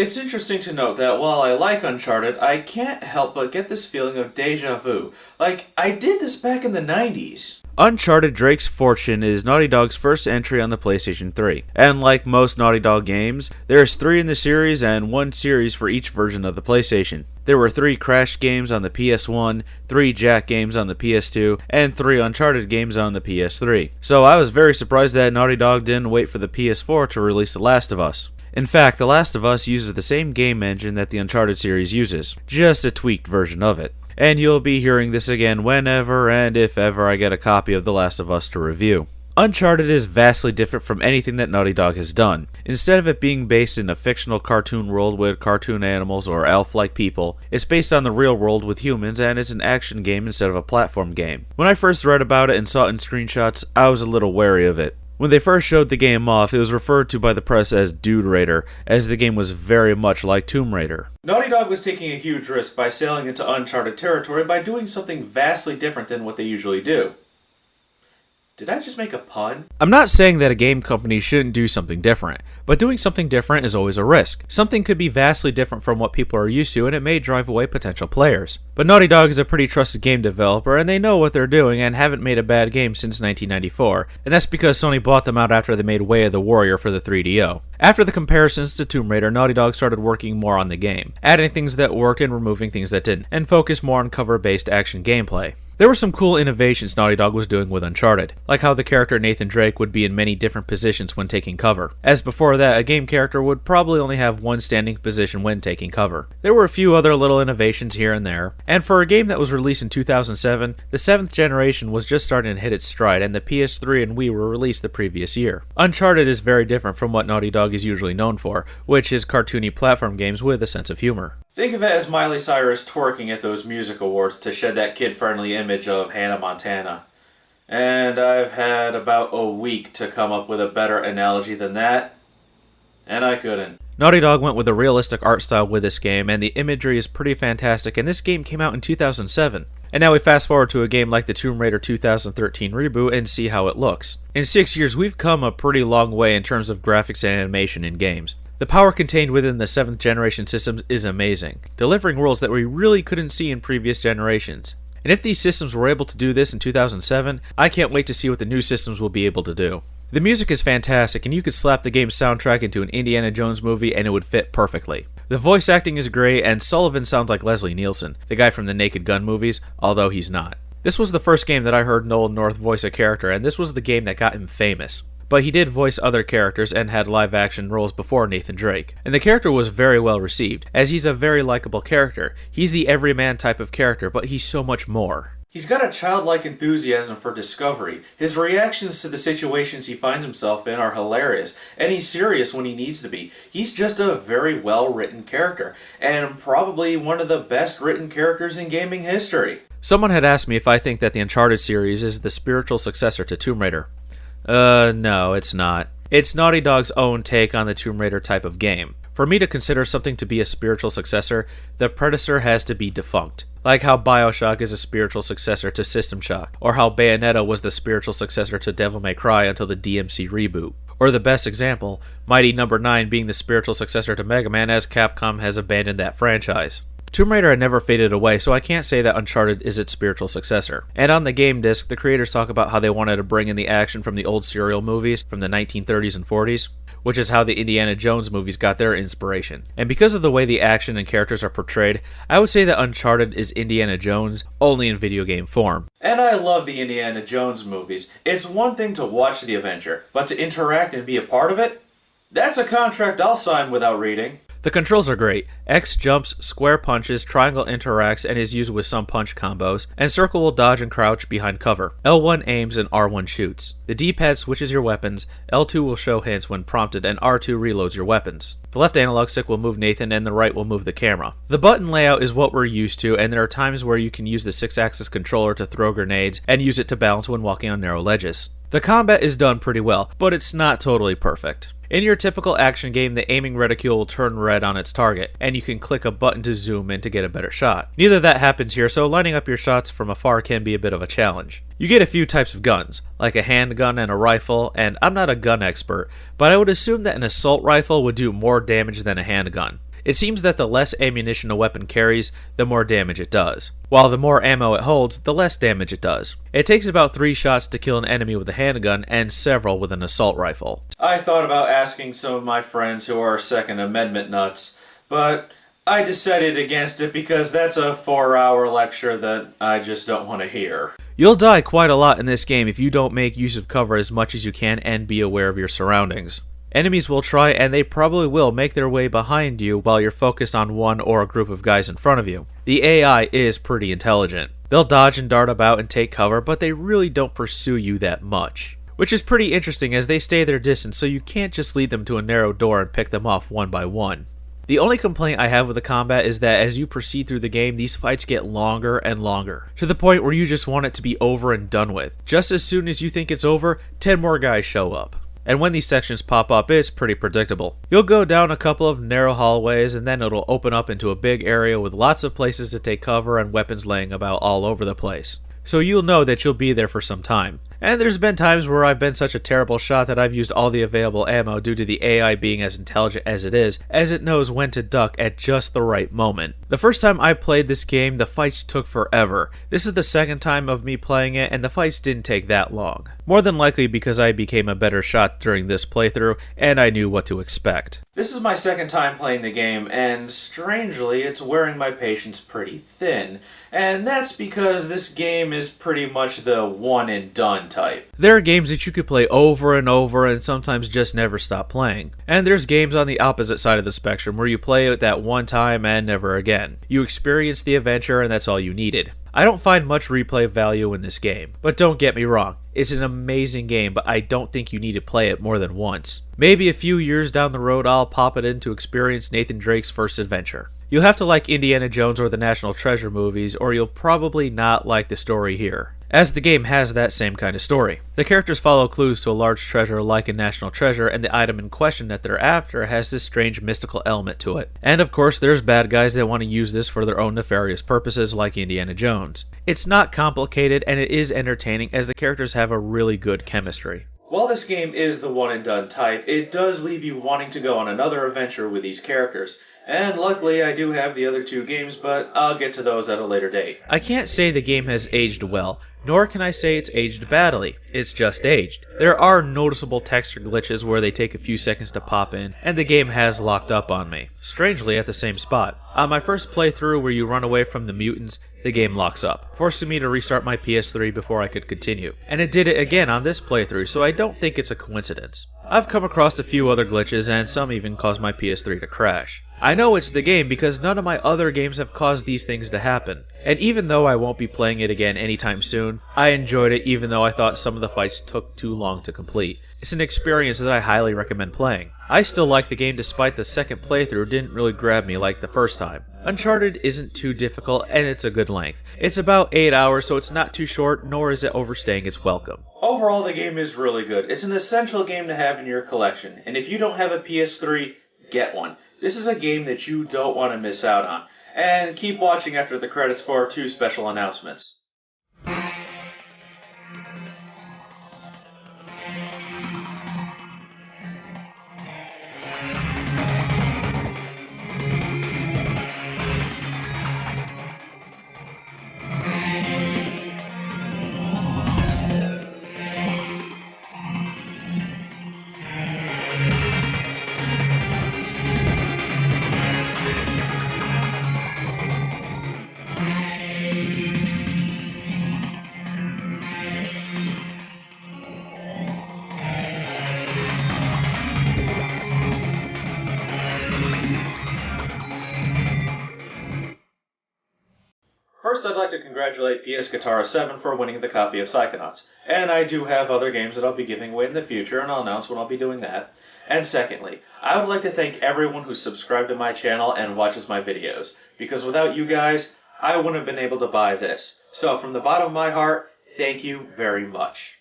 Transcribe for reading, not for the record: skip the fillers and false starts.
It's interesting to note that while I like Uncharted, I can't help but get this feeling of deja vu. Like, I did this back in the 90s. Uncharted Drake's Fortune is Naughty Dog's first entry on the PlayStation 3, and like most Naughty Dog games, there's 3 in the series and 1 series for each version of the PlayStation. There were 3 Crash games on the PS1, 3 Jack games on the PS2, and 3 Uncharted games on the PS3. So I was very surprised that Naughty Dog didn't wait for the PS4 to release The Last of Us. In fact, The Last of Us uses the same game engine that the Uncharted series uses, just a tweaked version of it. And you'll be hearing this again whenever and if ever I get a copy of The Last of Us to review. Uncharted is vastly different from anything that Naughty Dog has done. Instead of it being based in a fictional cartoon world with cartoon animals or elf-like people, it's based on the real world with humans, and it's an action game instead of a platform game. When I first read about it and saw it in screenshots, I was a little wary of it. When they first showed the game off, it was referred to by the press as Dude Raider, as the game was very much like Tomb Raider. Naughty Dog was taking a huge risk by sailing into uncharted territory by doing something vastly different than what they usually do. Did I just make a pun? I'm not saying that a game company shouldn't do something different, but doing something different is always a risk. Something could be vastly different from what people are used to, and it may drive away potential players. But Naughty Dog is a pretty trusted game developer, and they know what they're doing and haven't made a bad game since 1994, and that's because Sony bought them out after they made Way of the Warrior for the 3DO. After the comparisons to Tomb Raider, Naughty Dog started working more on the game, adding things that worked and removing things that didn't, and focused more on cover-based action gameplay. There were some cool innovations Naughty Dog was doing with Uncharted, like how the character Nathan Drake would be in many different positions when taking cover, as before that a game character would probably only have one standing position when taking cover. There were a few other little innovations here and there, and for a game that was released in 2007, the 7th generation was just starting to hit its stride, and the PS3 and Wii were released the previous year. Uncharted is very different from what Naughty Dog is usually known for, which is cartoony platform games with a sense of humor. Think of it as Miley Cyrus twerking at those music awards to shed that kid-friendly image of Hannah Montana. And I've had about a week to come up with a better analogy than that, and I couldn't. Naughty Dog went with a realistic art style with this game, and the imagery is pretty fantastic, and this game came out in 2007. And now we fast forward to a game like the Tomb Raider 2013 reboot and see how it looks. In 6 years, we've come a pretty long way in terms of graphics and animation in games. The power contained within the 7th generation systems is amazing, delivering worlds that we really couldn't see in previous generations. And if these systems were able to do this in 2007, I can't wait to see what the new systems will be able to do. The music is fantastic, and you could slap the game's soundtrack into an Indiana Jones movie and it would fit perfectly. The voice acting is great, and Sullivan sounds like Leslie Nielsen, the guy from the Naked Gun movies, although he's not. This was the first game that I heard Nolan North voice a character, and this was the game that got him famous. But he did voice other characters and had live-action roles before Nathan Drake. And the character was very well received, as he's a very likable character. He's the everyman type of character, but he's so much more. He's got a childlike enthusiasm for discovery. His reactions to the situations he finds himself in are hilarious, and he's serious when he needs to be. He's just a very well-written character, and probably one of the best-written characters in gaming history. Someone had asked me if I think that the Uncharted series is the spiritual successor to Tomb Raider. No, it's not. It's Naughty Dog's own take on the Tomb Raider type of game. For me to consider something to be a spiritual successor, the predecessor has to be defunct. Like how BioShock is a spiritual successor to System Shock, or how Bayonetta was the spiritual successor to Devil May Cry until the DMC reboot. Or the best example, Mighty No. 9 being the spiritual successor to Mega Man as Capcom has abandoned that franchise. Tomb Raider had never faded away, so I can't say that Uncharted is its spiritual successor. And on the game disc, the creators talk about how they wanted to bring in the action from the old serial movies from the 1930s and 40s, which is how the Indiana Jones movies got their inspiration. And because of the way the action and characters are portrayed, I would say that Uncharted is Indiana Jones, only in video game form. And I love the Indiana Jones movies. It's one thing to watch the adventure, but to interact and be a part of it? That's a contract I'll sign without reading. The controls are great. X jumps, square punches, triangle interacts and is used with some punch combos, and circle will dodge and crouch behind cover. L1 aims and R1 shoots. The D-pad switches your weapons, L2 will show hints when prompted, and R2 reloads your weapons. The left analog stick will move Nathan and the right will move the camera. The button layout is what we're used to, and there are times where you can use the 6-axis controller to throw grenades and use it to balance when walking on narrow ledges. The combat is done pretty well, but it's not totally perfect. In your typical action game, the aiming reticule will turn red on its target, and you can click a button to zoom in to get a better shot. Neither of that happens here, so lining up your shots from afar can be a bit of a challenge. You get a few types of guns, like a handgun and a rifle, and I'm not a gun expert, but I would assume that an assault rifle would do more damage than a handgun. It seems that the less ammunition a weapon carries, the more damage it does, while the more ammo it holds, the less damage it does. It takes about 3 shots to kill an enemy with a handgun and several with an assault rifle. I thought about asking some of my friends who are Second Amendment nuts, but I decided against it because that's a 4-hour lecture that I just don't want to hear. You'll die quite a lot in this game if you don't make use of cover as much as you can and be aware of your surroundings. Enemies will try, and they probably will, make their way behind you while you're focused on one or a group of guys in front of you. The AI is pretty intelligent. They'll dodge and dart about and take cover, but they really don't pursue you that much. Which is pretty interesting as they stay their distance, so you can't just lead them to a narrow door and pick them off one by one. The only complaint I have with the combat is that as you proceed through the game, these fights get longer and longer, to the point where you just want it to be over and done with. Just as soon as you think it's over, 10 more guys show up. And when these sections pop up, it's pretty predictable. You'll go down a couple of narrow hallways, and then it'll open up into a big area with lots of places to take cover and weapons laying about all over the place. So you'll know that you'll be there for some time. And there's been times where I've been such a terrible shot that I've used all the available ammo due to the AI being as intelligent as it knows when to duck at just the right moment. The first time I played this game, the fights took forever. This is the second time of me playing it, and the fights didn't take that long. More than likely because I became a better shot during this playthrough, and I knew what to expect. This is my second time playing the game, and strangely, it's wearing my patience pretty thin. And that's because this game is pretty much the one and done type. There are games that you could play over and over and sometimes just never stop playing. And there's games on the opposite side of the spectrum where you play it that one time and never again. You experience the adventure and that's all you needed. I don't find much replay value in this game, but don't get me wrong, it's an amazing game, but I don't think you need to play it more than once. Maybe a few years down the road I'll pop it in to experience Nathan Drake's first adventure. You'll have to like Indiana Jones or the National Treasure movies, or you'll probably not like the story here, as the game has that same kind of story. The characters follow clues to a large treasure like in National Treasure, and the item in question that they're after has this strange mystical element to it. And of course there's bad guys that want to use this for their own nefarious purposes like Indiana Jones. It's not complicated and it is entertaining as the characters have a really good chemistry. While this game is the one and done type, it does leave you wanting to go on another adventure with these characters. And luckily I do have the other 2 games, but I'll get to those at a later date. I can't say the game has aged well, nor can I say it's aged badly. It's just aged. There are noticeable texture glitches where they take a few seconds to pop in, and the game has locked up on me, strangely at the same spot. On my first playthrough where you run away from the mutants, the game locks up, forcing me to restart my PS3 before I could continue. And it did it again on this playthrough, so I don't think it's a coincidence. I've come across a few other glitches, and some even caused my PS3 to crash. I know it's the game because none of my other games have caused these things to happen. And even though I won't be playing it again anytime soon, I enjoyed it even though I thought some of the fights took too long to complete. It's an experience that I highly recommend playing. I still like the game despite the second playthrough didn't really grab me like the first time. Uncharted isn't too difficult and it's a good length. It's about 8 hours, so it's not too short, nor is it overstaying its welcome. Overall, the game is really good. It's an essential game to have in your collection, and if you don't have a PS3, get one. This is a game that you don't want to miss out on. And keep watching after the credits for 2 special announcements. First, I'd like to congratulate PS Guitar 7 for winning the copy of Psychonauts. And I do have other games that I'll be giving away in the future, and I'll announce when I'll be doing that. And secondly, I would like to thank everyone who's subscribed to my channel and watches my videos, because without you guys, I wouldn't have been able to buy this. So from the bottom of my heart, thank you very much.